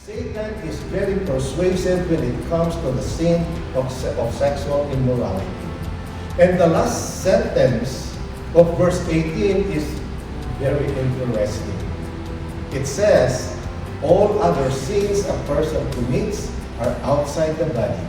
Satan is very persuasive when it comes to the sin of sexual immorality. And the last sentence of verse 18 is very interesting. It says, all other sins a person commits are outside the body.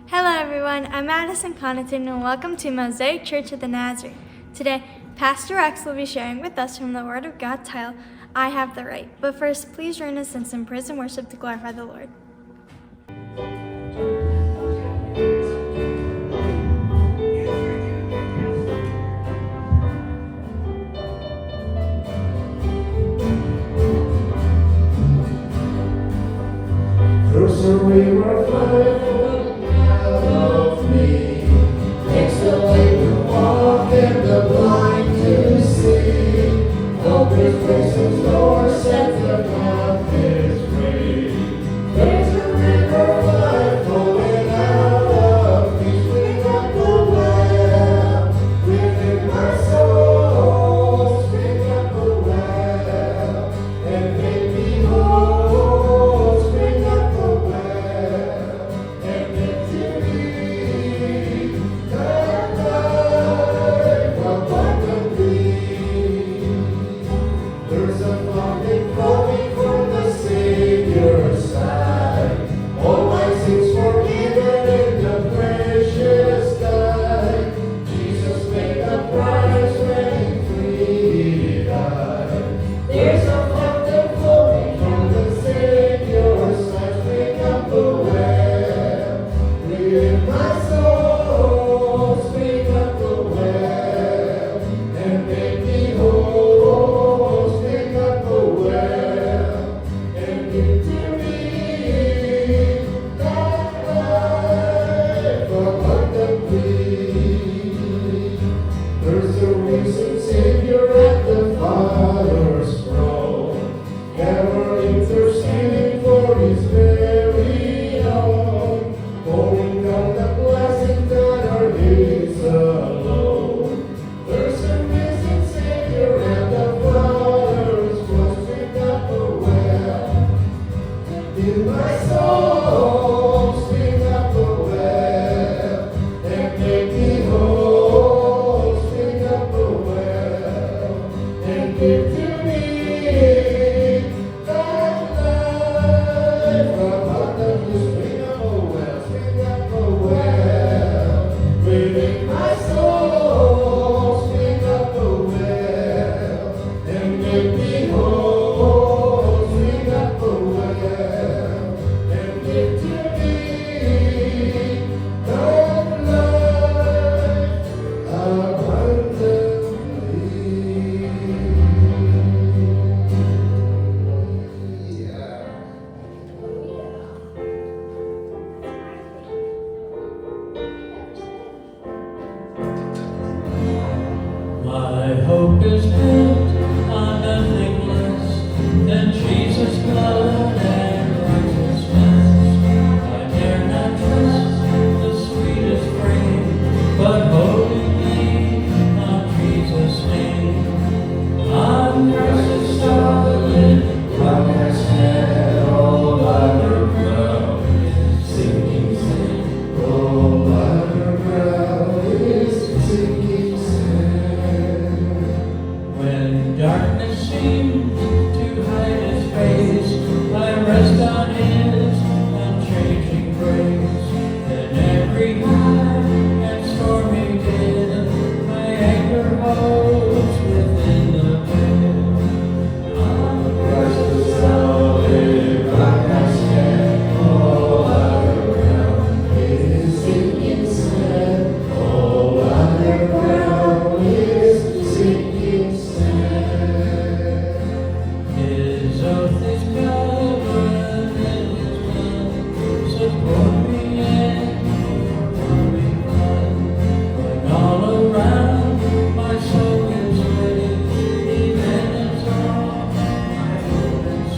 Hello everyone, I'm Madison Connaughton and welcome to Mosaic Church of the Nazarene. Today, Pastor Rex will be sharing with us from the Word of God titled, I Have the Right. But first, please join us in some praise and worship to glorify the Lord. There's a river flowing out of me, makes the lame to walk and the blind to see. Open places, Lord, set the captives free. There's a river of life flowing out of me, spring up the well within my soul, spring up the well and make me whole, spring up the well and give to me that life abundantly. There's a fountain flowing from the Savior's side. All my sins forgiven in the precious blood. Jesus paid the price when He freely died. There's a fountain flowing from the Savior's side. Spring up the well within my soul. Spring up the well and make me whole. Spring up the well and give to me that life abundantly. There's a risen Savior at the Father's throne, ever interceding for His very own, pouring down the blessings that are His alone. There's a risen Savior at the Father's throne, spring up the well in my soul, spring up the well and make me whole, spring up the well and give to me that life abundantly. Spring up the well, spring up the well within my soul, spring up the well and make me whole, spring up the well and give to me that life abundantly. Yeah. My hope is built on nothing less than Jesus' blood and righteousness. I dare not trust the sweetest frame, but wholly on Jesus' name. On Christ's solid rock I stand, all other ground is sinking sand. All underground is sinking sand. When darkness seems to hide His face, I rest on His unchanging grace. In every high and stormy gale, my anchor holds within the veil. On Christ's solid rock I stand, all underground is sinking sand. All underground is sinking sand. His oath is covered in His blood, support me in your coming blood. When all around my soul is ready, even as all my hope is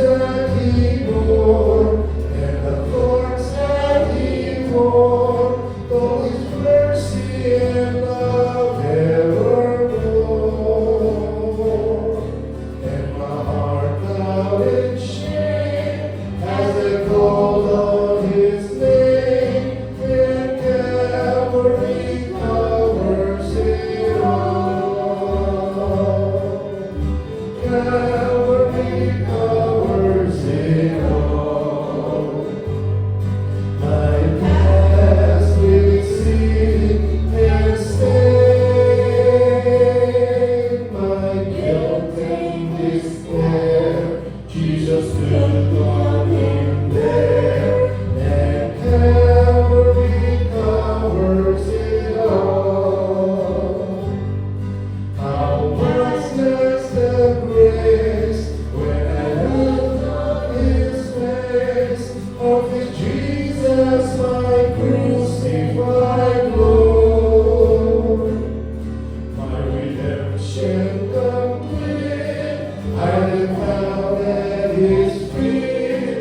that he bore, and the thorns that he bore, though his mercy and love evermore. And my heart bowed in shame as I called on his name, and Calvary covers it all. Calvary covers it all. My past with sin and stain, my guilt and despair, Jesus took on him there, and Calvary covers it all. How matchless the grace when I look on his face, of his Jesus my crucified Lord. My redemption complete, I live found at his feet,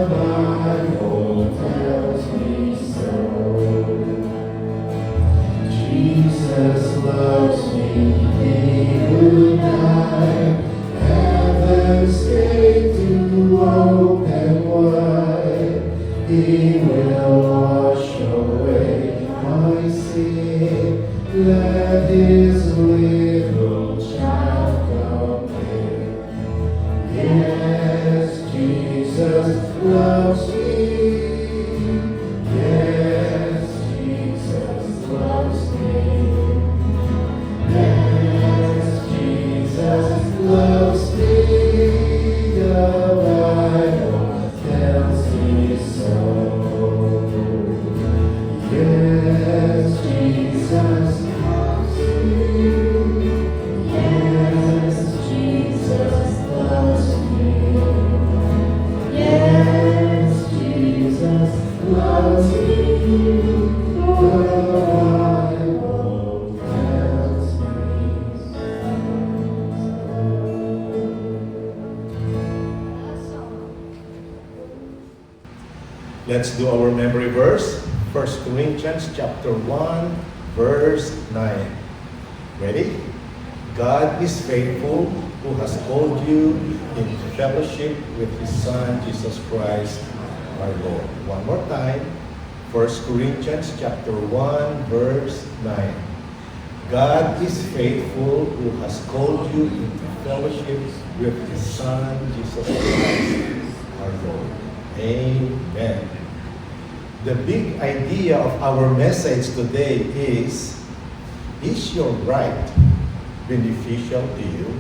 Bible tells me so. Jesus loves me, He who died, heaven's gate to open wide. He will wash away my sin. Let His little child come in. Yes, Jesus loves me. Yes, Jesus loves me. Yes, Jesus loves me. The Bible tells me so. Yes, Jesus loves me. Yes, Jesus loves me. Yes, Jesus loves me. The Bible tells me Let's do our memory verse. 1 Corinthians chapter 1, verse 9. Ready? God is faithful, who has called you into fellowship with His Son, Jesus Christ, our Lord. One more time. 1 Corinthians chapter 1, verse 9. God is faithful, who has called you into fellowship with His Son, Jesus Christ, our Lord. Amen. The big idea of our message today is your right beneficial to you?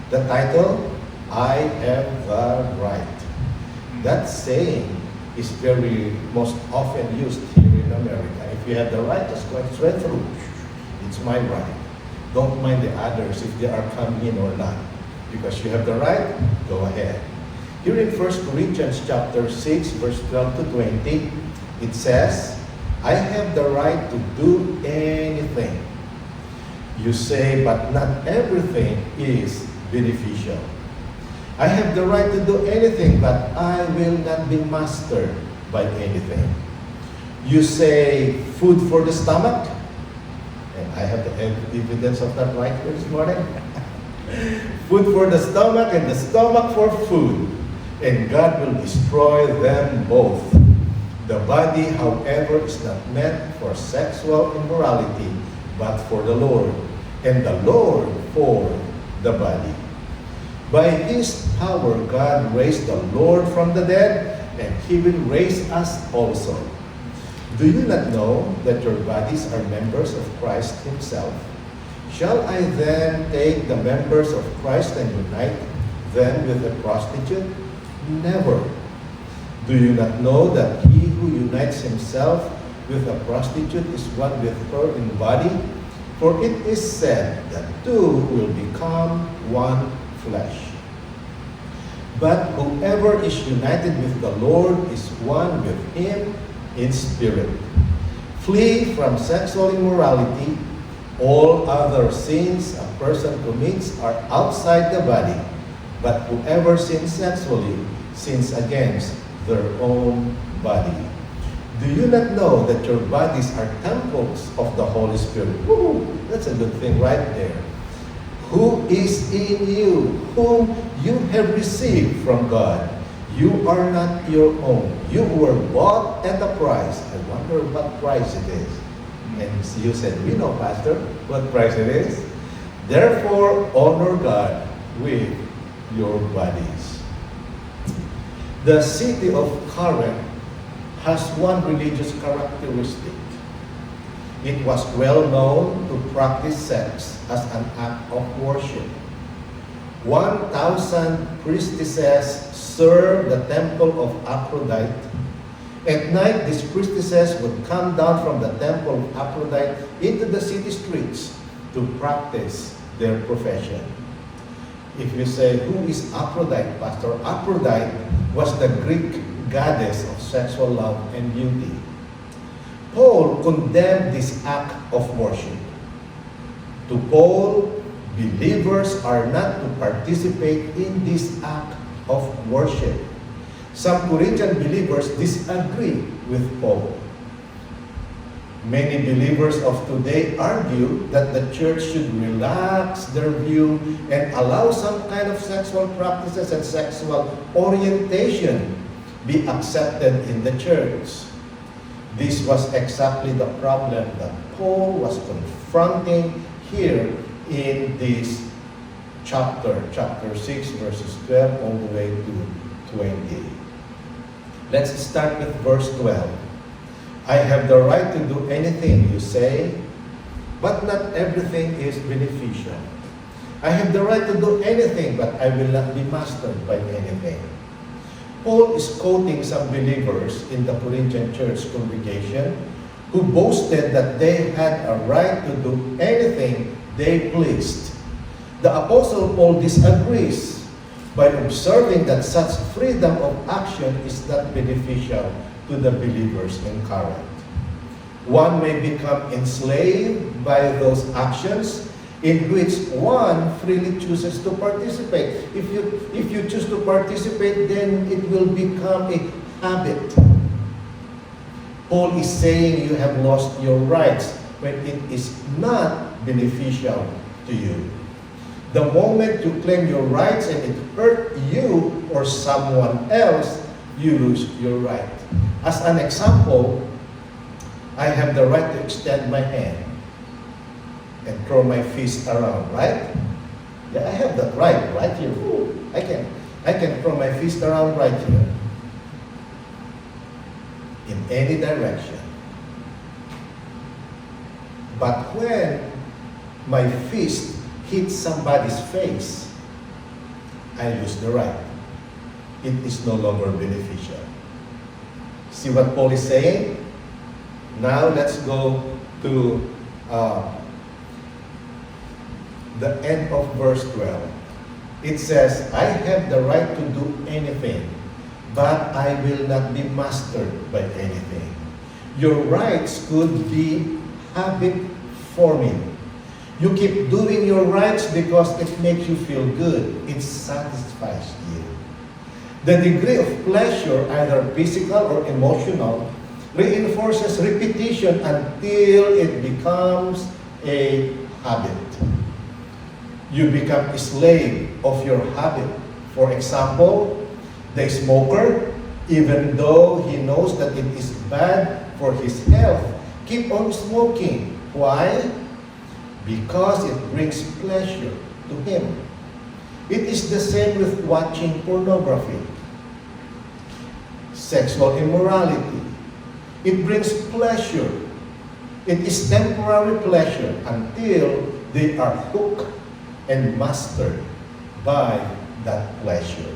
The title, I have the right. That saying is very most often used here in America. If you have the right, just go straight through. It's my right. Don't mind the others if they are coming in or not. Because you have the right, go ahead. Here in 1 Corinthians chapter 6, verse 12 to 20, it says, I have the right to do anything. You say, but not everything is beneficial. I have the right to do anything, but I will not be mastered by anything. You say, food for the stomach? And I have the evidence of that right here this morning. Food for the stomach and the stomach for food. And God will destroy them both. The body, however, is not meant for sexual immorality, but for the Lord, and the Lord for the body. By His power, God raised the Lord from the dead, and He will raise us also. Do you not know that your bodies are members of Christ Himself? Shall I then take the members of Christ and unite them with a prostitute? Never. Do you not know that he who unites himself with a prostitute is one with her in body? For it is said that two will become one flesh. But whoever is united with the Lord is one with Him in spirit. Flee from sexual immorality. All other sins a person commits are outside the body, but whoever sins sexually sins against their own body. Do you not know that your bodies are temples of the Holy Spirit? Woo, that's a good thing right there. Who is in you, whom you have received from God. You are not your own. You were bought at a price. I wonder what price it is. And you said, we know, Pastor, what price it is. Therefore, honor God with your bodies. The city of Corinth has one religious characteristic. It was well known to practice sex as an act of worship. 1,000 priestesses served the temple of Aphrodite. At night, these priestesses would come down from the temple of Aphrodite into the city streets to practice their profession. If you say, who is Aphrodite, Pastor? Aphrodite was the Greek goddess of sexual love and beauty. Paul condemned this act of worship. To Paul, believers are not to participate in this act of worship. Some Corinthian believers disagree with Paul. Many believers of today argue that the church should relax their view and allow some kind of sexual practices and sexual orientation be accepted in the church. This was exactly the problem that Paul was confronting here in this chapter 6, verses 12 all the way to 20. Let's start with verse 12. I have the right to do anything you say, but not everything is beneficial. I have the right to do anything, but I will not be mastered by anything. Paul is quoting some believers in the Corinthian church congregation who boasted that they had a right to do anything they pleased. The Apostle Paul disagrees by observing that such freedom of action is not beneficial to the believers in Corinth. One may become enslaved by those actions in which one freely chooses to participate. If you choose to participate, then it will become a habit. Paul is saying you have lost your rights when it is not beneficial to you. The moment you claim your rights and it hurt you or someone else, you lose your right. As an example, I have the right to extend my hand and throw my fist around, right? Yeah, I have that right here. Ooh, I can throw my fist around right here. In any direction. But when my fist hits somebody's face, I lose the right. It is no longer beneficial. See what Paul is saying? Now let's go to the end of verse 12. It says, I have the right to do anything, but I will not be mastered by anything. Your rights could be habit forming. You keep doing your rights because it makes you feel good. It satisfies you. The degree of pleasure, either physical or emotional, reinforces repetition until it becomes a habit. You become a slave of your habit. For example, the smoker, even though he knows that it is bad for his health, keep on smoking. Why? Because it brings pleasure to him. It is the same with watching pornography. Sexual immorality. It brings pleasure. It is temporary pleasure until they are hooked and mastered by that pleasure.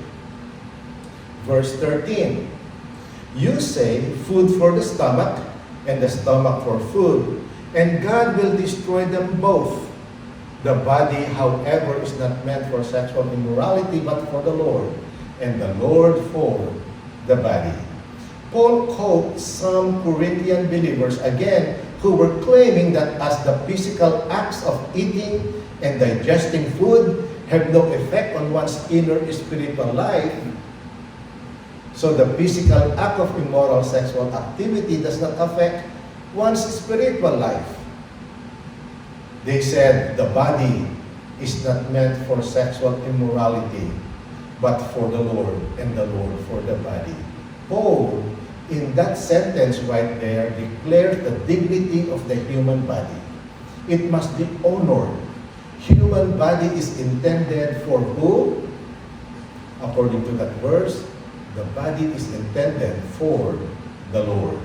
Verse 13. You say food for the stomach and the stomach for food, and God will destroy them both. The body, however, is not meant for sexual immorality, but for the Lord, and the Lord for the body. Paul quotes some Corinthian believers again who were claiming that as the physical acts of eating and digesting food have no effect on one's inner spiritual life, so the physical act of immoral sexual activity does not affect one's spiritual life. They said the body is not meant for sexual immorality, but for the Lord, and the Lord for the body. Paul, in that sentence right there, declares the dignity of the human body. It must be honored. Human body is intended for who? According to that verse, the body is intended for the Lord.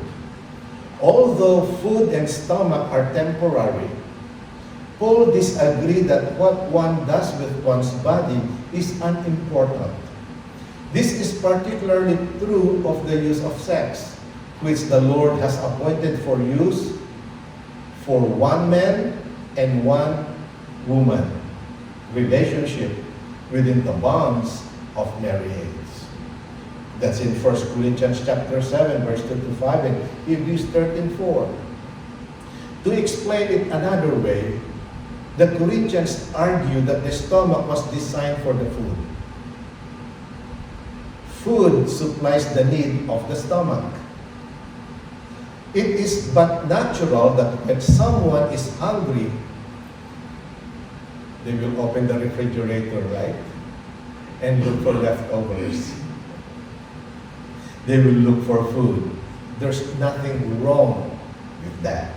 Although food and stomach are temporary, Paul disagreed that what one does with one's body is unimportant. This is particularly true of the use of sex, which the Lord has appointed for use for one man and one woman relationship within the bonds of marriage. That's in 1 Corinthians chapter 7, verse 2 to 5, and Hebrews 13:4. To explain it another way, the Corinthians argue that the stomach was designed for the food. Food supplies the need of the stomach. It is but natural that when someone is hungry, they will open the refrigerator, right? And look for leftovers. They will look for food. There's nothing wrong with that.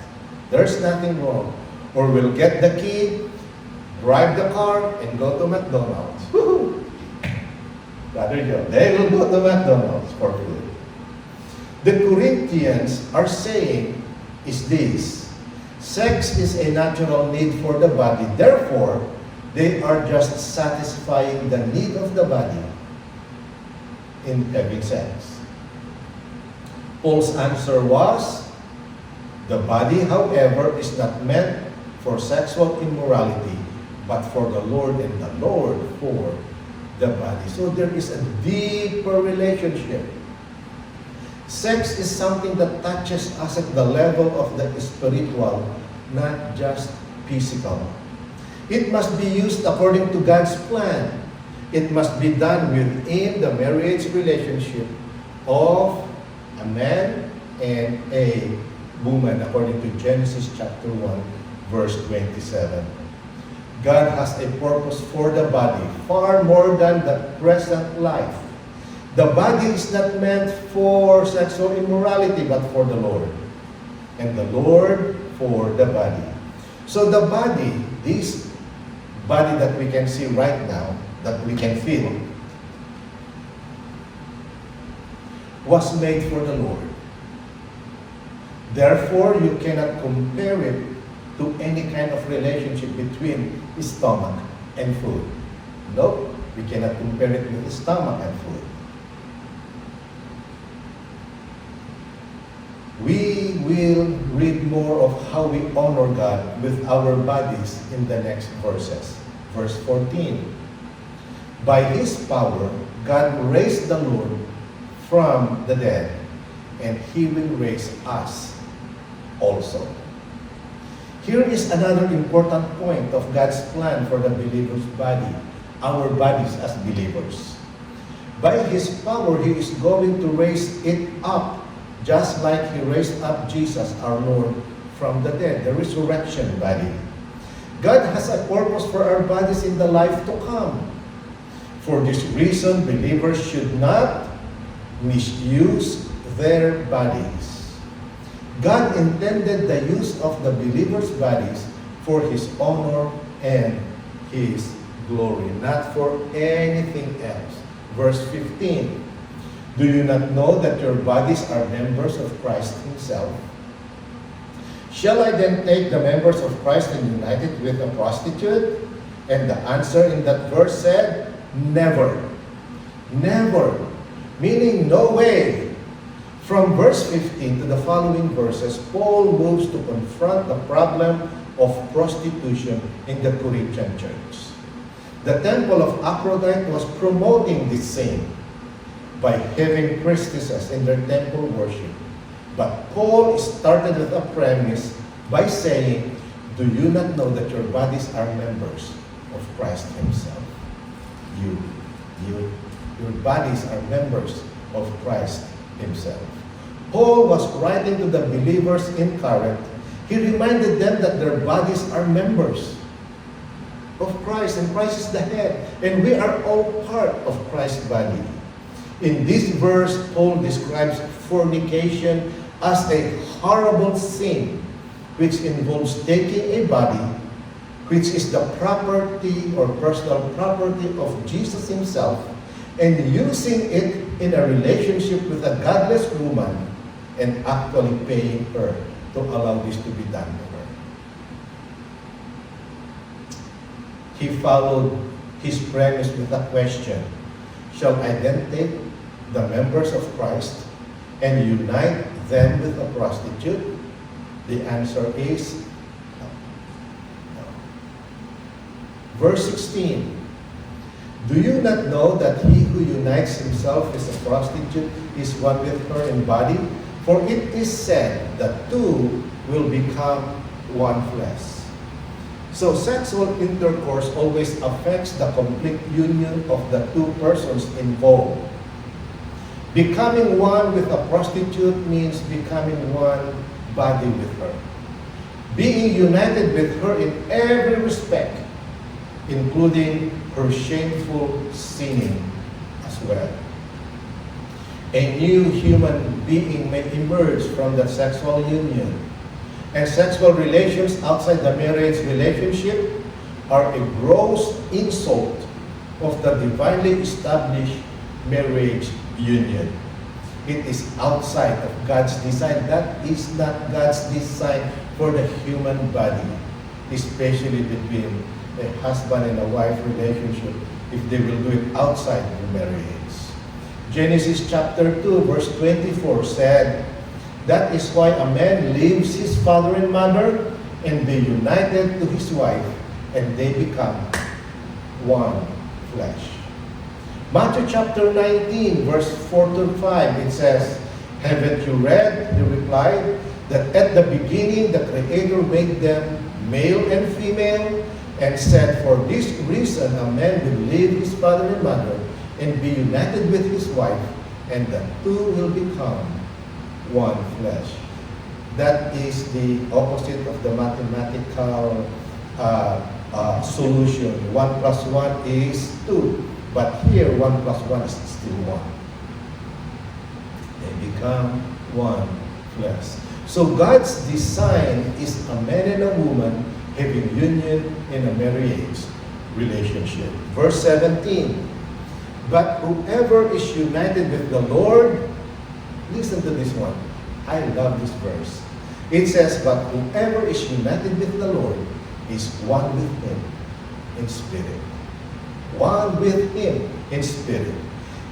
There's nothing wrong. Or we'll get the key, drive the car, and go to McDonald's. Woohoo! Brother Joe, they will go to McDonald's for food. The Corinthians are saying is this: sex is a natural need for the body. Therefore, they are just satisfying the need of the body in having sex. Paul's answer was, the body, however, is not meant for sexual immorality, but for the Lord, and the Lord for the body. So there is a deeper relationship. Sex is something that touches us at the level of the spiritual, not just physical. It must be used according to God's plan. It must be done within the marriage relationship of a man and a woman, according to Genesis chapter 1, verse 27. God has a purpose for the body, far more than the present life. The body is not meant for sexual immorality, but for the Lord. And the Lord for the body. So the body, this body that we can see right now, that we can feel, was made for the Lord. Therefore, you cannot compare it to any kind of relationship between stomach and food. No, we cannot compare it with stomach and food. We will read more of how we honor God with our bodies in the next verses. Verse 14. By His power, God raised the Lord from the dead, and He will raise us also. Here is another important point of God's plan for the believer's body, our bodies as believers. By His power, He is going to raise it up, just like He raised up Jesus, our Lord, from the dead, the resurrection body. God has a purpose for our bodies in the life to come. For this reason, believers should not misuse their bodies. God intended the use of the believers' bodies for His honor and His glory, not for anything else. Verse 15. Do you not know that your bodies are members of Christ Himself? Shall I then take the members of Christ and unite it with a prostitute? And the answer in that verse said, never. Never. Meaning no way. From verse 15 to the following verses, Paul moves to confront the problem of prostitution in the Corinthian church. The temple of Aphrodite was promoting this sin by having priestesses in their temple worship. But Paul started with a premise by saying, do you not know that your bodies are members of Christ Himself? Your bodies are members of Christ Himself. Paul was writing to the believers in Corinth. He reminded them that their bodies are members of Christ, and Christ is the head, and we are all part of Christ's body. In this verse, Paul describes fornication as a horrible sin which involves taking a body, which is the property or personal property of Jesus Himself, and using it in a relationship with a godless woman and actually paying her to allow this to be done to her. He followed his premise with a question. Shall I then take the members of Christ and unite them with a prostitute? The answer is no. No. Verse 16. Do you not know that he who unites himself with a prostitute is one with her in body? For it is said that two will become one flesh. So sexual intercourse always affects the complete union of the two persons involved. Becoming one with a prostitute means becoming one body with her. Being united with her in every respect, including her shameful sinning as well. A new human being may emerge from the sexual union, and sexual relations outside the marriage relationship are a gross insult of the divinely established marriage union. It is outside of God's design. That is not God's design for the human body, especially between a husband and a wife relationship, if they will do it outside the marriage. Genesis chapter 2, verse 24 said, "That is why a man leaves his father and mother and be united to his wife, and they become one flesh." Matthew chapter 19, verse 4 to 5, it says, "Haven't you read," he replied, "that at the beginning the Creator made them male and female, and said, for this reason a man will leave his father and mother and be united with his wife, and the two will become one flesh." That is the opposite of the mathematical solution. 1 plus 1 is 2. But here, 1 plus 1 is still 1. They become one flesh. So God's design is a man and a woman having union in a marriage relationship. Verse 17, "But whoever is united with the Lord," listen to this one. I love this verse. It says, "But whoever is united with the Lord is one with Him in spirit." One with Him in spirit.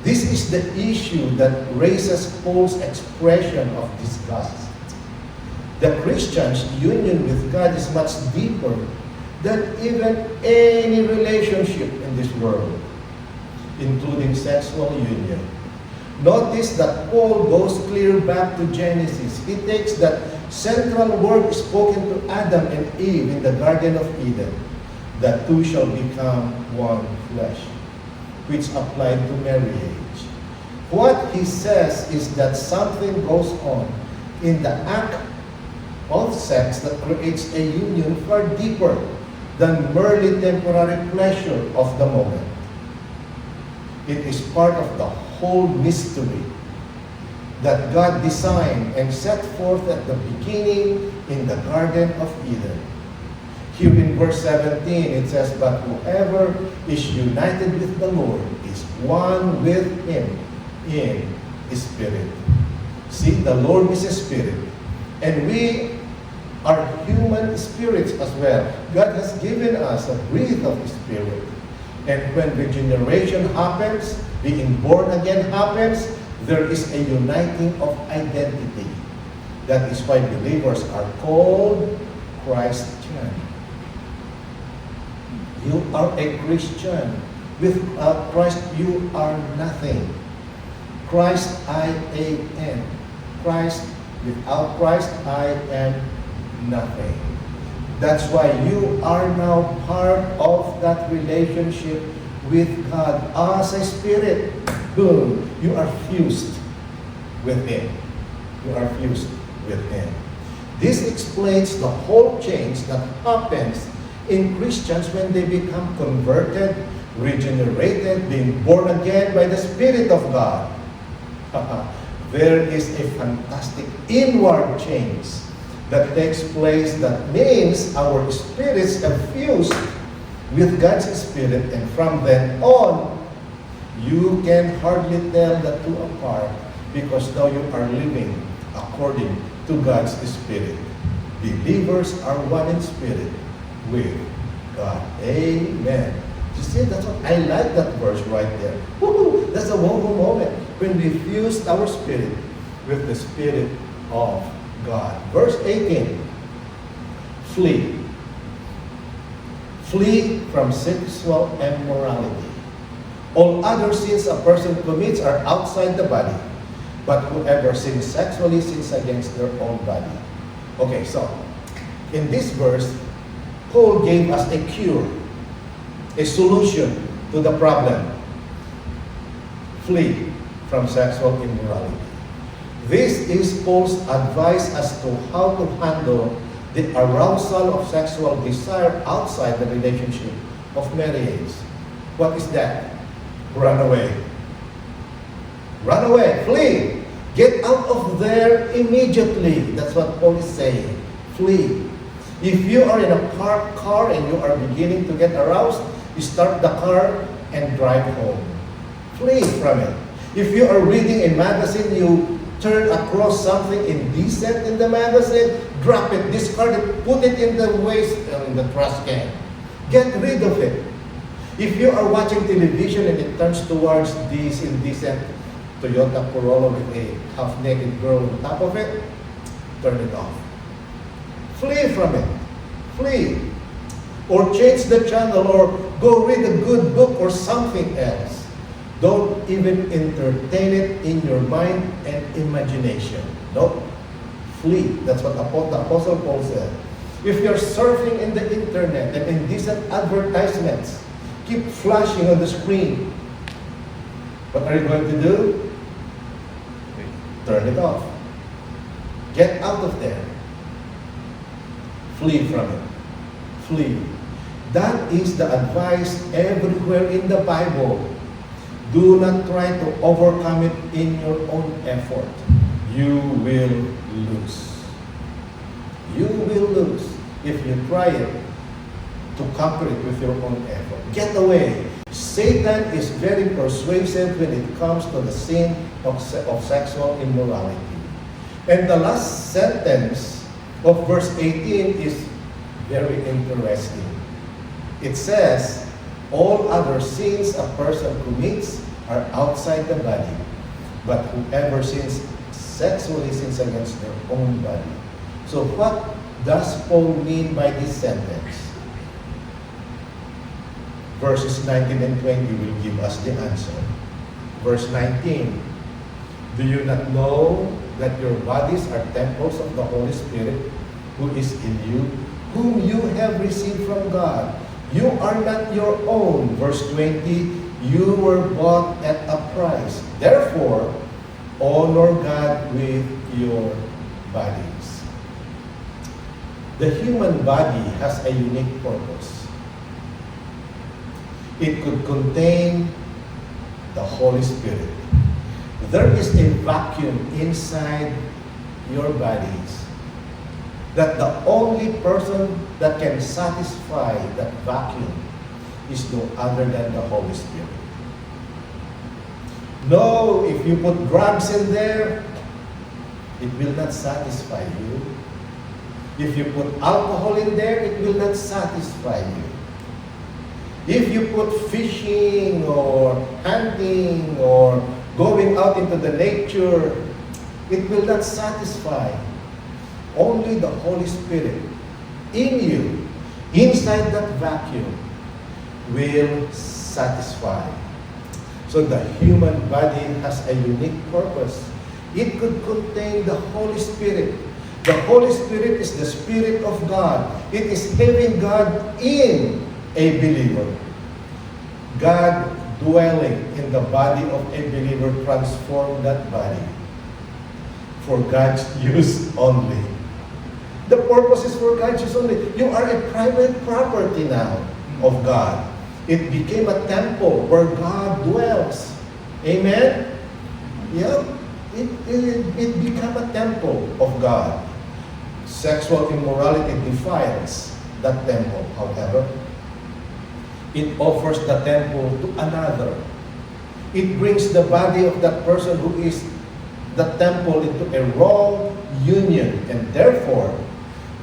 This is the issue that raises Paul's expression of disgust. The Christian's union with God is much deeper than even any relationship in this world, including sexual union. Notice that Paul goes clear back to Genesis. He takes that central word spoken to Adam and Eve in the Garden of Eden. The two shall become one flesh, which applied to marriage. What he says is that something goes on in the act of sex that creates a union far deeper than merely temporary pleasure of the moment. It is part of the whole mystery that God designed and set forth at the beginning in the Garden of Eden. Here in verse 17, it says, "But whoever is united with the Lord is one with Him in His spirit." See, the Lord is a spirit, and we are human spirits as well. God has given us a breath of His Spirit. And when regeneration happens, being born again happens, there is a uniting of identity. That is why believers are called Christian. You are a Christian. Without Christ, you are nothing. Christ, I am. Christ, without Christ, I am nothing. That's why you are now part of that relationship with God as a spirit. Boom! You are fused with Him. You are fused with Him. This explains the whole change that happens in Christians when they become converted, regenerated, being born again by the Spirit of God. There is a fantastic inward change that takes place that means our spirits are fused with God's Spirit, and from then on, you can hardly tell the two apart because now you are living according to God's Spirit. Believers are one in spirit with God. Amen. You see, that's what I like that verse right there. Woo-hoo! That's a wonderful moment when we fused our spirit with the Spirit of God. Verse 18. Flee. Flee from sexual immorality. All other sins a person commits are outside the body, but whoever sins sexually sins against their own body. Okay, so in this verse, Paul gave us a cure, a solution to the problem. Flee from sexual immorality. This is Paul's advice as to how to handle the arousal of sexual desire outside the relationship of marriage. What is that? Run away. Run away. Flee. Get out of there immediately. That's what Paul is saying. Flee. If you are in a car and you are beginning to get aroused, you start the car and drive home. Flee from it. If you are reading a magazine, you turn across something indecent in the magazine, drop it, discard it, put it in the waste, in the trash can. Get rid of it. If you are watching television and it turns towards this indecent Toyota Corolla with a half-naked girl on top of it, turn it off. Flee from it. Flee. Or change the channel or go read a good book or something else. Don't even entertain it in your mind and imagination. No. Flee. That's what the Apostle Paul said. If you're surfing in the internet and indecent advertisements keep flashing on the screen, what are you going to do? Turn it off. Get out of there. Flee from it. Flee. That is the advice everywhere in the Bible. Do not try to overcome it in your own effort. You will lose. You will lose if you try it to conquer it with your own effort. Get away. Satan is very persuasive when it comes to the sin of sexual immorality. And the last sentence of verse 18 is very interesting. It says, all other sins a person commits are outside the body, but whoever sins sexually sins against their own body. So what does Paul mean by this sentence? Verses 19 and 20 will give us the answer. Verse 19, do you not know that your bodies are temples of the Holy Spirit who is in you, whom you have received from God? You are not your own. Verse 20, you were bought at a price. Therefore, honor God with your bodies. The human body has a unique purpose. It could contain the Holy Spirit. There is a vacuum inside your bodies that the only person that can satisfy that vacuum is no other than the Holy Spirit. No, if you put drugs in there, it will not satisfy you. If you put alcohol in there, it will not satisfy you. If you put fishing or hunting or going out into the nature, it will not satisfy. Only the Holy Spirit in you, inside that vacuum, will satisfy. So the human body has a unique purpose. It could contain the Holy Spirit. The Holy Spirit is the Spirit of God. It is having God in a believer. God dwelling in the body of a believer transformed that body for God's use only. The purpose is for God's use only. You are a private property now of God. It became a temple where God dwells. Amen? Yeah. It became a temple of God. Sexual immorality defiles that temple, however. It offers the temple to another. It brings the body of that person who is the temple into a wrong union, and therefore,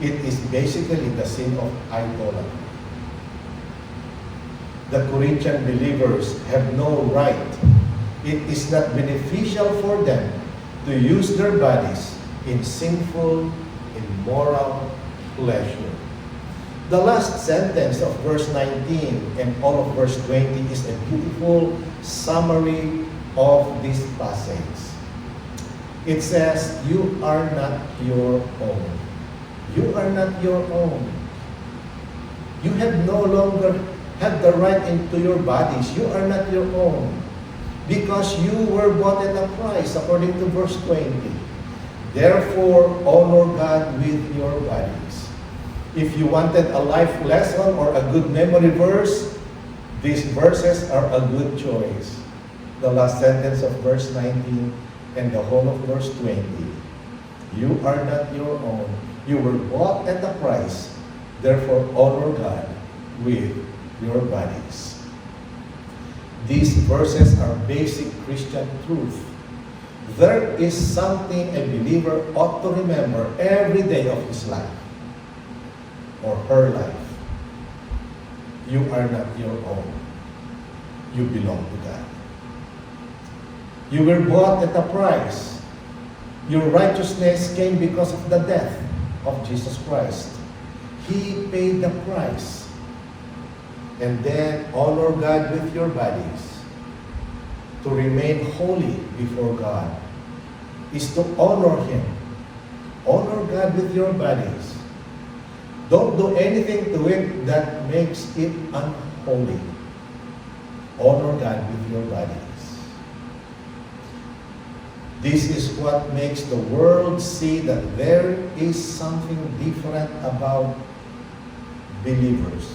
it is basically the sin of idolatry. The Corinthian believers have no right. It is not beneficial for them to use their bodies in sinful, immoral pleasure. The last sentence of verse 19 and all of verse 20 is a beautiful summary of this passage. It says, you are not your own. You are not your own. You have no longer have the right into your bodies. You are not your own. because you were bought at a price, according to verse 20. Therefore, honor God with your bodies. If you wanted a life lesson or a good memory verse, these verses are a good choice. The last sentence of verse 19 and the whole of verse 20. You are not your own. You were bought at a price. Therefore, honor God with your bodies. These verses are basic Christian truth. There is something a believer ought to remember every day of his life or her life. You are not your own. You belong to God. You were bought at a price. Your righteousness came because of the death of Jesus Christ. He paid the price. And then honor God with your bodies. To remain holy before God is to honor Him. Honor God with your bodies. Don't do anything to it that makes it unholy. Honor God with your bodies. This is what makes the world see that there is something different about believers,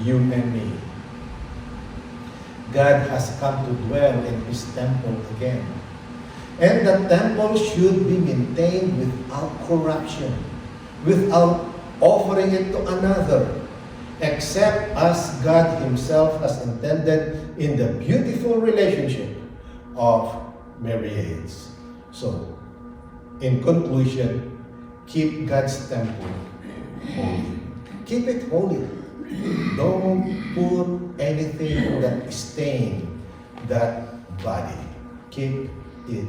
you and me. God has come to dwell in His temple again. And the temple should be maintained without corruption, without offering it to another, except as God Himself has intended in the beautiful relationship of marriage. So, in conclusion, keep God's temple holy. Keep it holy. Don't put anything that stain that body. Keep it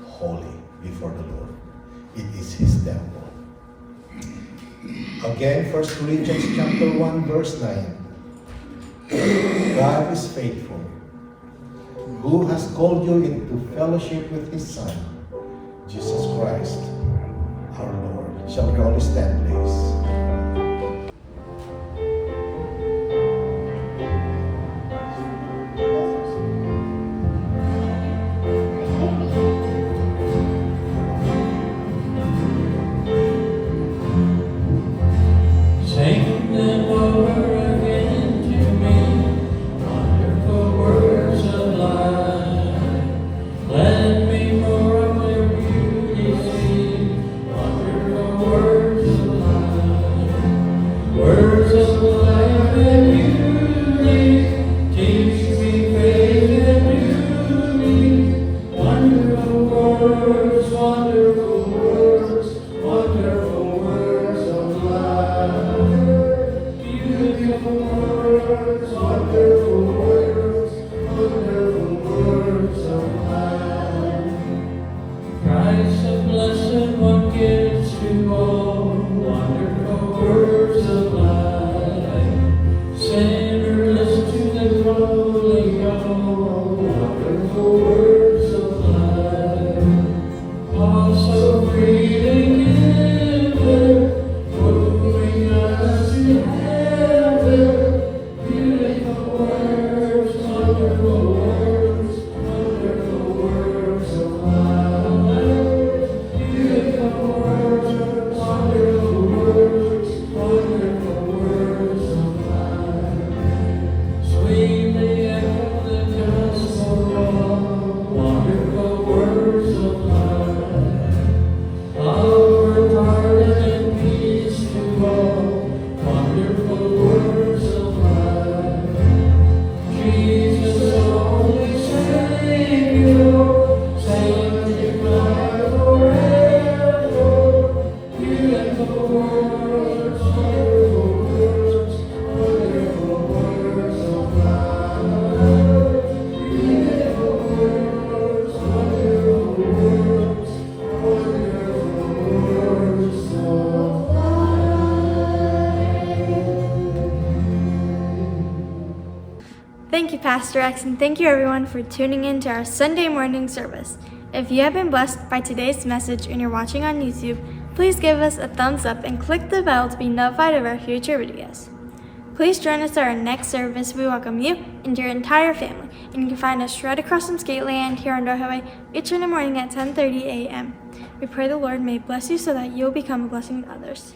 holy before the Lord. It is His temple. Again, 1 Corinthians chapter 1, verse 9. God is faithful, who has called you into fellowship with His Son, Jesus Christ, our Lord. Shall we all stand, please? Sing them over again to me, wonderful words of life. Let me more of their beauty see, wonderful words of life. Words of life and beauty, teach me faith and beauty. Wonderful words, wonderful words, wonderful words of life. Beautiful words, wonderful words, wonderful words of life. Christ the blessed one gives to all, wonderful words of life. Sinner, listen to the Holy Ghost, wonderful words of life. Also freely given, moving us to heaven. Beautiful words, wonderful words, wonderful words of life. Beautiful words, wonderful words, wonderful words of life. Sweetly echo the gospel, wonderful words of life. Our pardon and peace to all, wonderful words of life. Jesus, only Savior, sanctified forever. Beautiful words, wonderful words, wonderful words of life. Beautiful words, wonderful words, wonderful words of life. Thank you, Pastor X, and thank you everyone for tuning in to our Sunday morning service. If you have been blessed by today's message and you're watching on YouTube, please give us a thumbs up and click the bell to be notified of our future videos. Please join us at our next service. We welcome you and your entire family. And you can find us right across from Skateland here on Door Highway each in the morning at 10:30 a.m. We pray the Lord may bless you so that you'll become a blessing to others.